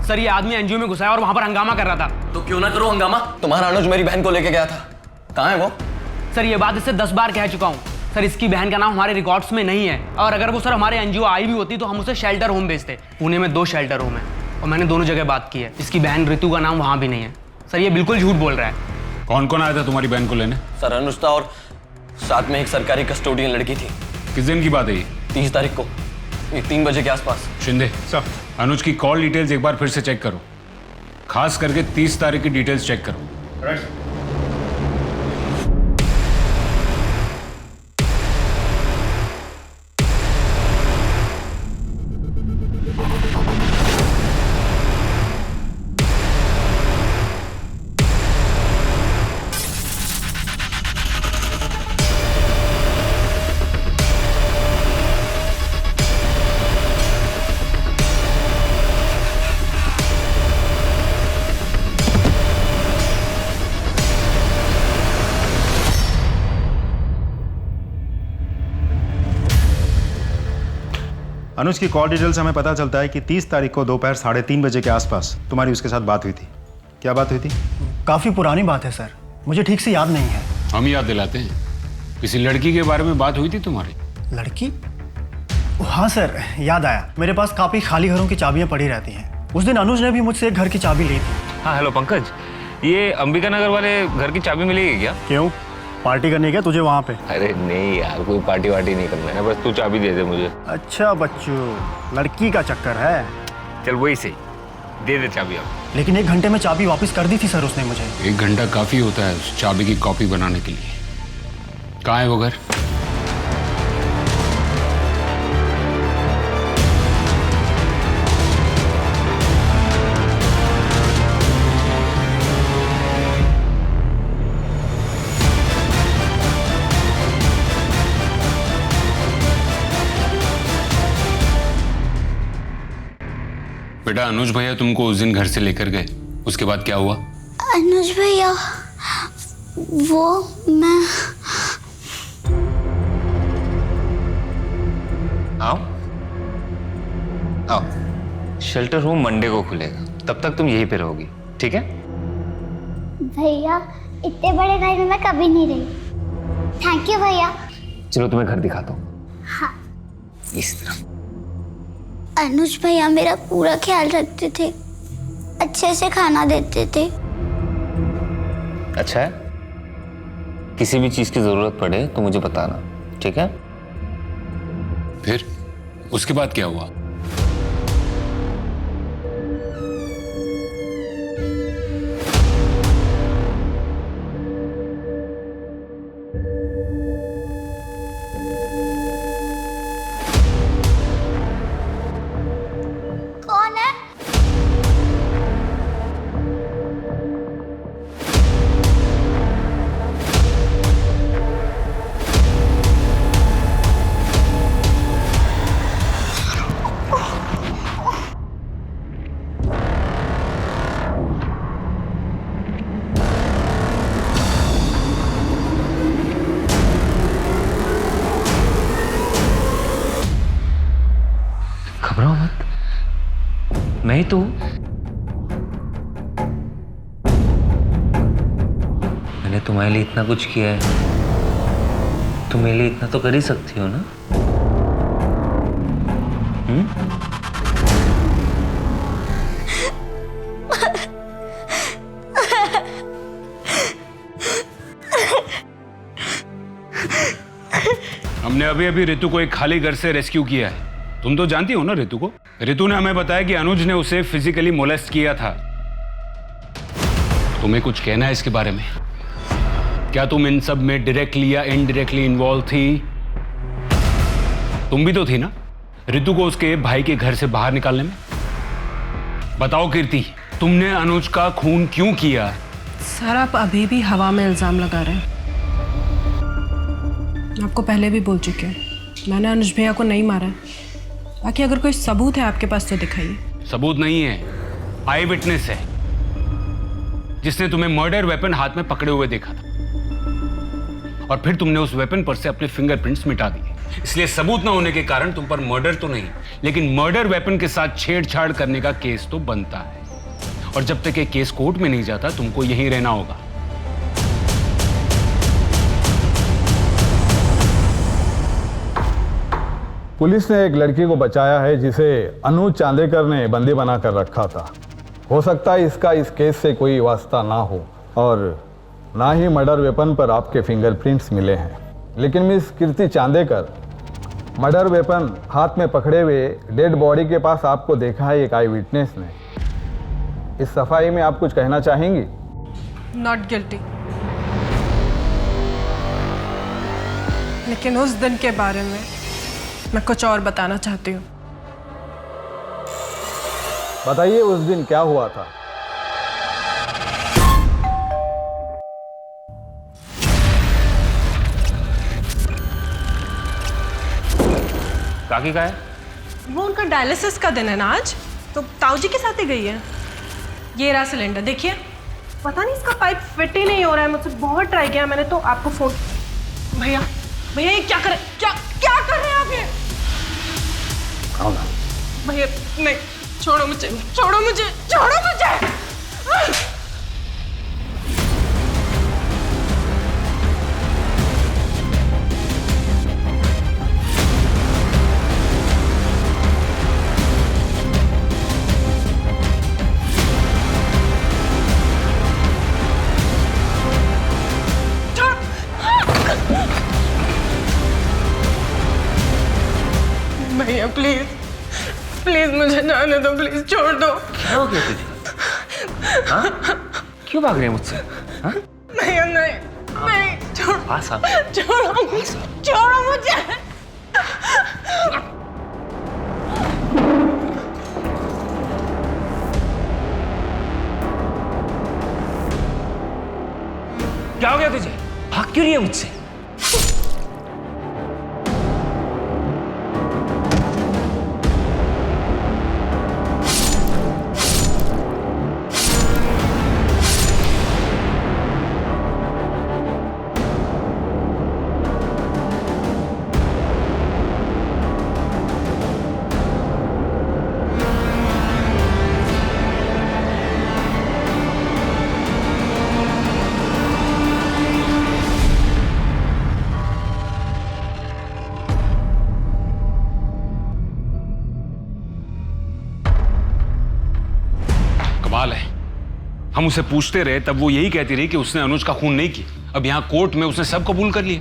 सर ये आदमी एनजीओ में घुसा है और वहां पर हंगामा कर रहा था। तो क्यों ना करो हंगामा? तुम्हारा अनुज मेरी बहन को लेके गया था, कहाँ है वो? सर ये बात इससे 10 बार कह चुका हूँ। सर इसकी बहन का नाम हमारे रिकॉर्ड्स में नहीं है, और अगर वो सर हमारे एनजीओ आई भी होती तो हम उसे शेल्टर होम भेजते। पुणे में 2 शेल्टर होम है और मैंने दोनों जगह बात की है। इसकी बहन ऋतु का नाम वहां भी नहीं है। सर ये बिल्कुल झूठ बोल रहा है। कौन कौन आया था तुम्हारी बहन को लेने? सर अनुज था और साथ में एक सरकारी कस्टोडियन लड़की थी। किस दिन की बात है ये? 30 तारीख को 3 बजे के आसपास। शिंदे सर, अनुज की कॉल डिटेल्स एक बार फिर से चेक करो, खास करके 30 तारीख की डिटेल्स चेक करो। अनुज की कॉल डिटेल से हमें पता चलता है कि 30 तारीख को दोपहर 3:30 बजे के आसपास तुम्हारी उसके साथ बात हुई थी। क्या बात हुई थी? काफ़ी पुरानी बात है सर, मुझे ठीक से याद नहीं है। हम याद दिलाते हैं। किसी लड़की के बारे में बात हुई थी तुम्हारी? लड़की? हाँ सर, याद आया। मेरे पास काफ़ी खाली घरों की चाबियाँ पड़ी रहती हैं। उस दिन अनुज ने भी मुझसे एक घर की चाबी ली थी। हाँ हेलो पंकज, ये अंबिका नगर वाले घर की चाबी मिलेगी क्या? क्यों, पार्टी करनी है क्या तुझे वहाँ पे? अरे नहीं यार, कोई पार्टी वार्टी नहीं करना है, बस तू चाबी दे दे मुझे। अच्छा बच्चू, लड़की का चक्कर है। चल वही सही, दे दे चाबी अब। लेकिन 1 घंटे में चाबी वापस कर दी थी सर उसने मुझे। 1 घंटा काफी होता है उस चाबी की कॉपी बनाने के लिए। कहाँ है वो घर? बेटा अनुज भैया तुमको उस दिन घर से लेकर गए, उसके बाद क्या हुआ? अनुज भैया वो मैं आओ आओ, शेल्टर होम मंडे को खुलेगा, तब तक तुम यहीं पे रहोगी, ठीक है? भैया इतने बड़े घर में मैं कभी नहीं रही। थैंक यू भैया। चलो तुम्हें घर दिखाता हूँ। हाँ। इस तरफ। अनुज भैया मेरा पूरा ख्याल रखते थे, अच्छे से खाना देते थे। अच्छा है, किसी भी चीज की जरूरत पड़े तो मुझे बताना, ठीक है? फिर उसके बाद क्या हुआ? कौन है? घबराओ मत, मैं ही तो हूं। मैंने तुम्हारे लिए इतना कुछ किया है, तुम मेरे लिए इतना तो कर ही सकती हो ना? हमने अभी अभी रितु को एक खाली घर से रेस्क्यू किया है। तुम तो जानती हो ना रितु को। रितु ने हमें बताया कि अनुज ने उसे फिजिकली मोलेस्ट किया था। तुम्हें कुछ कहना है इसके बारे में? क्या तुम इन सब में डायरेक्टली या इनडायरेक्टली इन्वॉल्व थी? तुम भी तो थी ना रितु को उसके भाई के घर से बाहर निकालने में। बताओ कीर्ति, तुमने अनुज का खून क्यों किया? सर आप अभी भी हवा में इल्जाम लगा रहे हैं। आपको पहले भी बोल चुके हैं, मैंने अनुज भैया को नहीं मारा है। बाकी अगर कोई सबूत है आपके पास तो दिखाइए। सबूत नहीं है, आई विटनेस है, जिसने तुम्हें मर्डर वेपन हाथ में पकड़े हुए देखा था और फिर तुमने उस वेपन पर से अपने फिंगरप्रिंट्स मिटा दिए। इसलिए सबूत न होने के कारण तुम पर मर्डर तो नहीं, लेकिन मर्डर वेपन के साथ छेड़छाड़ करने का केस तो बनता है। और जब तक ये केस कोर्ट में नहीं जाता तुमको यहीं रहना होगा। पुलिस ने एक लड़की को बचाया है जिसे अनुज चांदेकर ने बंदी बनाकर रखा था। हो सकता है इसका इस केस से कोई वास्ता ना हो और ना ही मर्डर वेपन पर आपके फिंगरप्रिंट्स मिले हैं। लेकिन मिस कीर्ति चांदेकर, मर्डर वेपन हाथ में पकड़े हुए डेड बॉडी के पास आपको देखा है एक आई विटनेस ने। इस सफाई में आप कुछ कहना चाहेंगी? Not guilty. लेकिन उस दिन के बारे में मैं कुछ और बताना चाहती हूँ। बताइए उस दिन क्या हुआ था? काकी का है? वो उनका डायलिसिस का दिन है ना आज, तो ताऊ जी के साथ ही गई है। ये रहा सिलेंडर, देखिए। पता नहीं इसका पाइप फिट ही नहीं हो रहा है, मुझसे बहुत ट्राई किया मैंने, तो आपको फोन। भैया भैया ये क्या कर रहे, क्या कर रहे हैं आप ये? भैया नहीं, छोड़ो मुझे, छोड़ो मुझे, छोड़ो मुझे। भैया प्लीज प्लीज मुझे जाने दो, प्लीज छोड़ दो। क्या हो गया तुझे? हाँ? क्यों भाग रहे हैं मुझसे? हाँ? भैया नहीं नहीं, छोड़ो, पास आ। छोड़ो मुझे, छोड़ो मुझे। क्या हो गया तुझे? भाग क्यों रही है मुझसे? कमाल है, हम उसे पूछते रहे तब वो यही कहती रही कि उसने अनुज का खून नहीं किया। अब यहाँ कोर्ट में उसने सब कबूल कर लिया।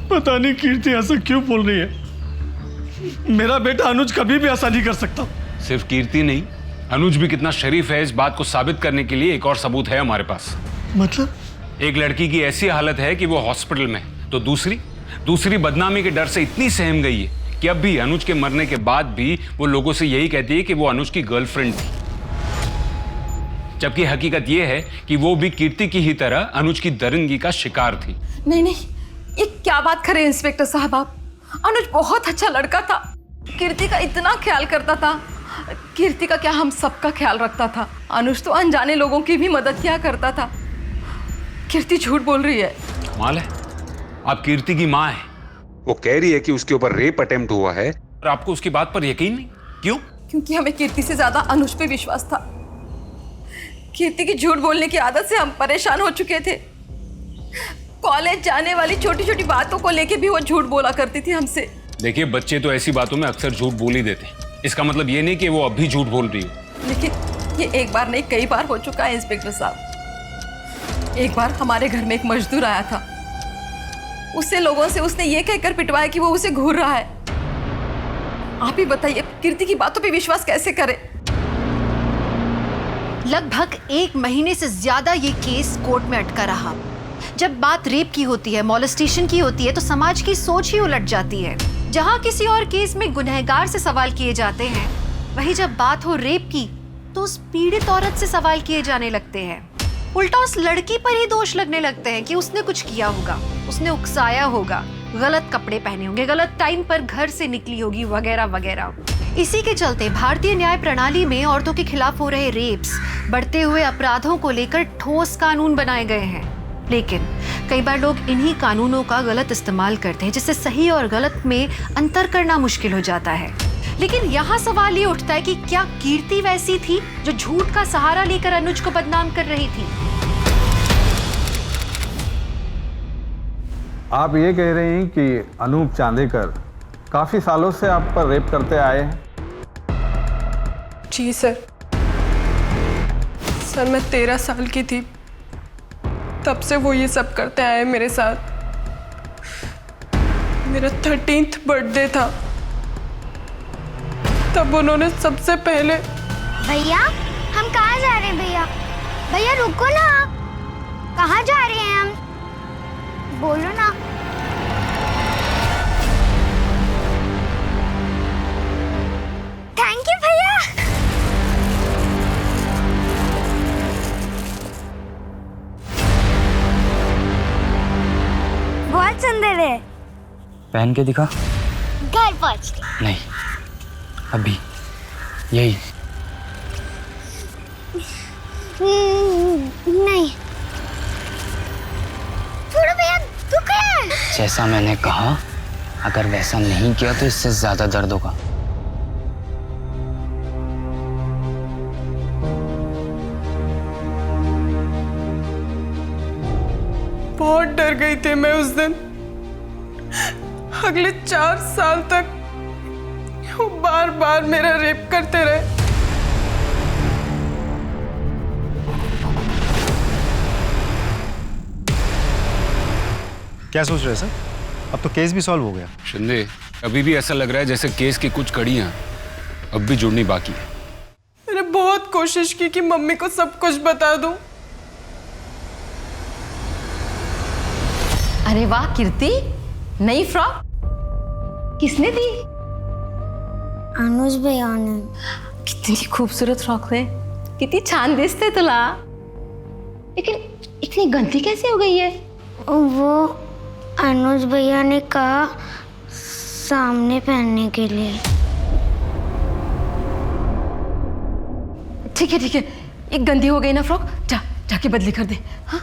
पता नहीं कीर्ति ऐसा क्यों बोल रही है। मेरा बेटा अनुज कभी भी ऐसा नहीं कर सकता। सिर्फ कीर्ति नहीं, अनुज भी कितना शरीफ है इस बात को साबित करने के लिए एक और सबूत है हमारे पास। मतलब? एक लड़की की ऐसी हालत है कि वो हॉस्पिटल में है, तो दूसरी बदनामी के डर से इतनी सहम गई है कि अब भी अनुज के मरने के बाद भी वो लोगों से यही कहती है कि वो अनुज की गर्लफ्रेंड थी, जबकि हकीकत ये है कि वो भी कीर्ति की ही तरह अनुज की दरिंदगी का शिकार थी। नहीं नहीं, ये क्या बात करें इंस्पेक्टर साहब आप। अनुज बहुत अच्छा लड़का था, कीर्ति का इतना ख्याल करता था। कीर्ति का क्या, हम सबका ख्याल रखता था। अनुज तो अनजाने लोगों की भी मदद किया करता था। कीर्ति झूठ बोल रही है। कमाल है, आप कीर्ति की माँ है, वो कह रही है कि उसके ऊपर रेप अटेम्प्ट हुआ है और आपको उसकी बात पर यकीन नहीं। क्यों? क्योंकि हमें कीर्ति से ज्यादा अनुज पे विश्वास था। कीर्ति की झूठ बोलने की आदत से हम परेशान हो चुके थे। कॉलेज जाने वाली छोटी छोटी बातों को लेके भी वो झूठ बोला करती थी हमसे। देखिए, बच्चे तो ऐसी बातों में अक्सर झूठ बोल ही देते हैं, इसका मतलब ये नहीं कि वो अब भी झूठ बोल रही हो। लेकिन ये एक बार नहीं, कई बार हो चुका है इंस्पेक्टर साहब। एक बार हमारे घर में एक मजदूर आया था, उससे लोगों से उसने ये कहकर पिटवाया कि वो उसे घूर रहा है। आप ही बताइए, कीर्ति की बातों पे विश्वास कैसे करें? लगभग 1 महीने से ज्यादा ये केस कोर्ट में अटका रहा। जब बात रेप की होती है, मॉलेस्टेशन की होती है, तो समाज की सोच ही उलट जाती है। जहां किसी और केस में गुनहगार से सवाल किए जाते हैं, वहीं जब बात हो रेप की तो उस पीड़ित औरत से सवाल किए जाने लगते हैं। उल्टा उस लड़की पर ही दोष लगने लगते हैं कि उसने कुछ किया होगा, उसने उकसाया होगा, गलत कपड़े पहने होंगे, गलत टाइम पर घर से निकली होगी, वगैरह वगैरह। इसी के चलते भारतीय न्याय प्रणाली में औरतों के खिलाफ हो रहे रेप्स, बढ़ते हुए अपराधों को लेकर ठोस कानून बनाए गए हैं। लेकिन कई बार लोग इन्हीं कानूनों का गलत इस्तेमाल करते हैं, जिससे सही और गलत में अंतर करना मुश्किल हो जाता है। लेकिन यहाँ सवाल ये उठता है कि क्या कीर्ति वैसी थी जो झूठ का सहारा लेकर अनुज को बदनाम कर रही थी? आप ये कह रहे हैं कि अनूप चांदेकर काफी सालों से आप पर रेप करते आए हैं? जी सर। सर, मैं 13 साल की थी, तब से वो ये सब करते आए मेरे साथ। मेरा 13th बर्थडे था, तब उन्होंने सबसे पहले। भैया, हम कहाँ जा रहे हैं? भैया भैया रुको ना, कहाँ जा रहे हैं हम? बोलो ना। थैंक यू भैया। बहुत सुंदर है। पहन के दिखा। घर पहुंच के। नहीं, अभी यही। नहीं छोड़ो भैया, दुख है। जैसा मैंने कहा, अगर वैसा नहीं किया तो इससे ज्यादा दर्द होगा। बहुत डर गई थी मैं उस दिन। अगले 4 साल तक वो बार बार मेरा रेप करते रहे। क्या सोच रहे हैं सर? अब तो केस भी सॉल्व हो गया। शिंदे, अभी भी ऐसा लग रहा है जैसे केस की कुछ कड़ियां अब भी जुड़नी बाकी है। मैंने बहुत कोशिश की कि मम्मी को सब कुछ बता दूं। अरे वाह कीर्ति, नई फ्रॉक किसने दी? अनुज भैया ने। कितनी खूबसूरत फ्रॉक है, कितनी छान दिसते तुला। लेकिन इतनी गंदी कैसे हो गई है? वो अनुज भैया ने कहा सामने पहनने के लिए। ठीक है, एक गंदी हो गई ना फ्रॉक, जाके बदली कर दे। हाँ?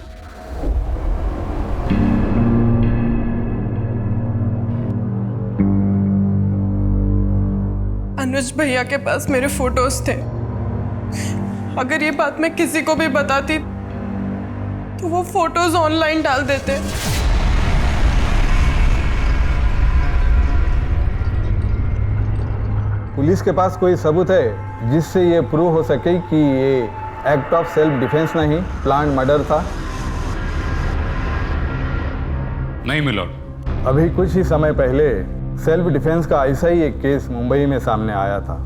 अनुज भैया के पास मेरे फोटोज थे। अगर ये बात मैं किसी को भी बताती तो वो फोटोज ऑनलाइन डाल देते। पुलिस के पास कोई सबूत है जिससे ये प्रूव हो सके कि ये एक्ट ऑफ सेल्फ डिफेंस नहीं, प्लान्ड मर्डर था? नहीं मिलोड। अभी कुछ ही समय पहले सेल्फ डिफेंस का ऐसा ही एक केस मुंबई में सामने आया था,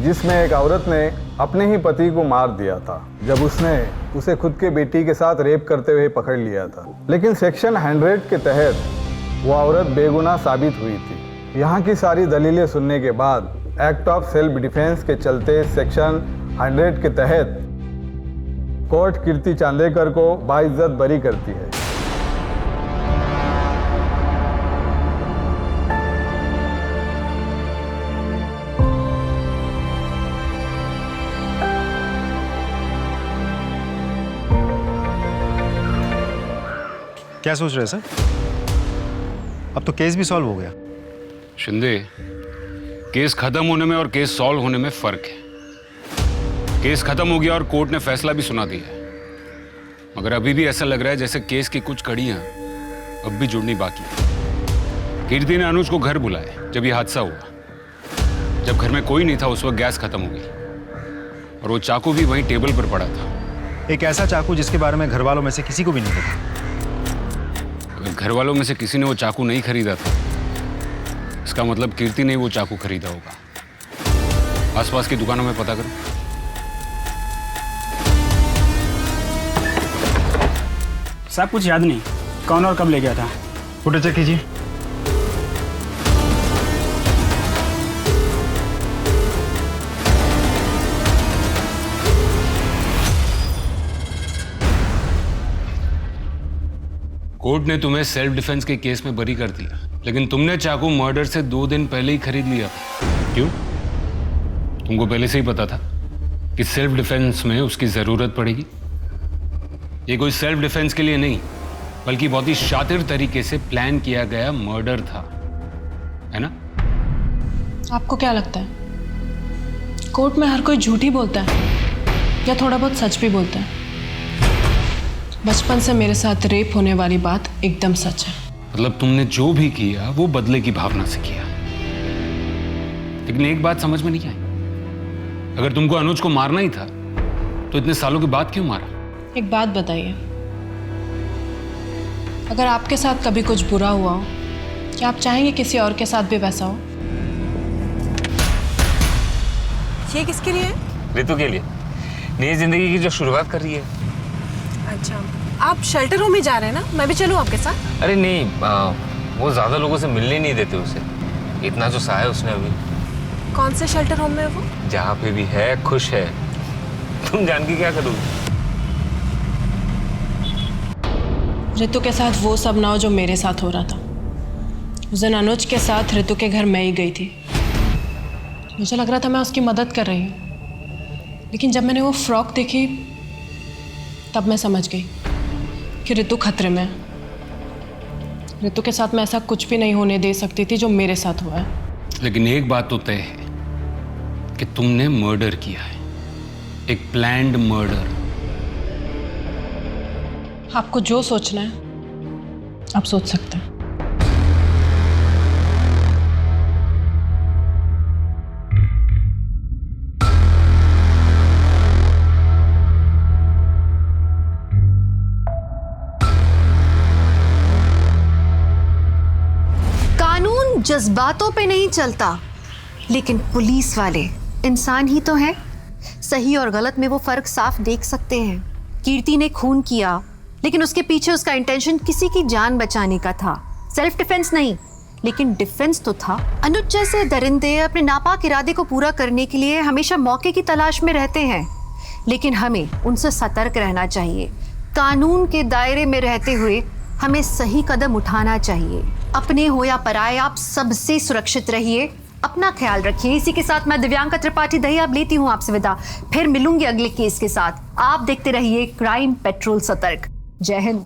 जिसमें एक औरत ने अपने ही पति को मार दिया था जब उसने उसे खुद के बेटी के साथ रेप करते हुए पकड़ लिया था। लेकिन सेक्शन 100 के तहत वो औरत बेगुनाह साबित हुई थी। यहाँ की सारी दलीलें सुनने के बाद एक्ट ऑफ सेल्फ डिफेंस के चलते सेक्शन 100 के तहत कोर्ट कीर्ति चांदेकर को बाइज्जत बरी करती है। क्या सोच रहे हैं सर? अब तो केस भी सॉल्व हो गया। शिंदे, केस खत्म होने में और केस सॉल्व होने में फर्क है। केस खत्म हो गया और कोर्ट ने फैसला भी सुना दिया है, मगर अभी भी ऐसा लग रहा है जैसे केस की कुछ कड़ियां अब भी जुड़नी बाकी है। कीर्ति ने अनुज को घर बुलाया जब ये हादसा हुआ। जब घर में कोई नहीं था उस वक्त गैस खत्म हो गई और वो चाकू भी वहीं टेबल पर पड़ा था। एक ऐसा चाकू जिसके बारे में घर वालों में से किसी को भी नहीं पता। अगर घर वालों में से किसी ने वो चाकू नहीं खरीदा था, इसका मतलब कीर्ति ने वो चाकू खरीदा होगा। आसपास की दुकानों में पता करो। साहब कुछ याद नहीं, कौन और कब ले गया था? फोटो चेक कीजिए। कोर्ट ने तुम्हें सेल्फ डिफेंस के केस में बरी कर दिया, लेकिन तुमने चाकू मर्डर से 2 दिन पहले ही खरीद लिया। क्यों? तुमको पहले से ही पता था कि सेल्फ डिफेंस में उसकी जरूरत पड़ेगी। ये कोई सेल्फ डिफेंस के लिए नहीं, बल्कि बहुत ही शातिर तरीके से प्लान किया गया मर्डर था, है ना? आपको क्या लगता है कोर्ट में हर कोई झूठ ही बोलता है या थोड़ा बहुत सच भी बोलता है? बचपन से मेरे साथ रेप होने वाली बात एकदम सच है। मतलब तुमने जो भी किया वो बदले की भावना से किया। लेकिन एक बात समझ में नहीं आई, अगर तुमको अनुज को मारना ही था तो इतने सालों के बाद क्यों मारा? एक बात बताइए, अगर आपके साथ कभी कुछ बुरा हुआ हो, क्या आप चाहेंगे किसी और के साथ भी वैसा हो? ये किसके लिए है? रितु के लिए, नई जिंदगी की जो शुरुआत कर रही है। अच्छा, आप शेल्टर होम में जा रहे हैं ना? मैं भी चलूं आपके साथ? अरे नहीं, वो ज्यादा लोगों से मिलने नहीं देते उसे। इतना जो सहा है उसने अभी। कौन से शेल्टर होम में है वो? जहाँ पे भी है खुश है। तुम जान के क्या करोगे? रितु के साथ वो सब ना हो जो मेरे साथ हो रहा था। उस दिन अनुज के साथ रितु के घर मैं ही गई थी। मुझे लग रहा था मैं उसकी मदद कर रही हूँ, लेकिन जब मैंने वो फ्रॉक देखी तब मैं समझ गई कि रितु खतरे में है। रितु के साथ मैं ऐसा कुछ भी नहीं होने दे सकती थी जो मेरे साथ हुआ है। लेकिन एक बात तो तय है कि तुमने मर्डर किया है, एक प्लान्ड मर्डर। आपको जो सोचना है आप सोच सकते हैं। कानून जज्बातों पे नहीं चलता, लेकिन पुलिस वाले इंसान ही तो हैं। सही और गलत में वो फर्क साफ देख सकते हैं। कीर्ति ने खून किया, लेकिन उसके पीछे उसका इंटेंशन किसी की जान बचाने का था, सेल्फ डिफेंस नहीं, लेकिन डिफेंस तो था। अनुज जैसे दरिंदे अपने नापाक इरादे को पूरा करने के लिए हमेशा मौके की तलाश में रहते हैं, लेकिन हमें उनसे सतर्क रहना चाहिए। कानून के दायरे में रहते हुए हमें सही कदम उठाना चाहिए। अपने हो या पराये, आप सबसे सुरक्षित रहिए, अपना ख्याल रखिए। इसी के साथ मैं दिव्यांका त्रिपाठी दहिया लेती हूँ आपसे विदा। फिर मिलूंगी अगले केस के साथ। आप देखते रहिए क्राइम पेट्रोल सतर्क। जय हिंद।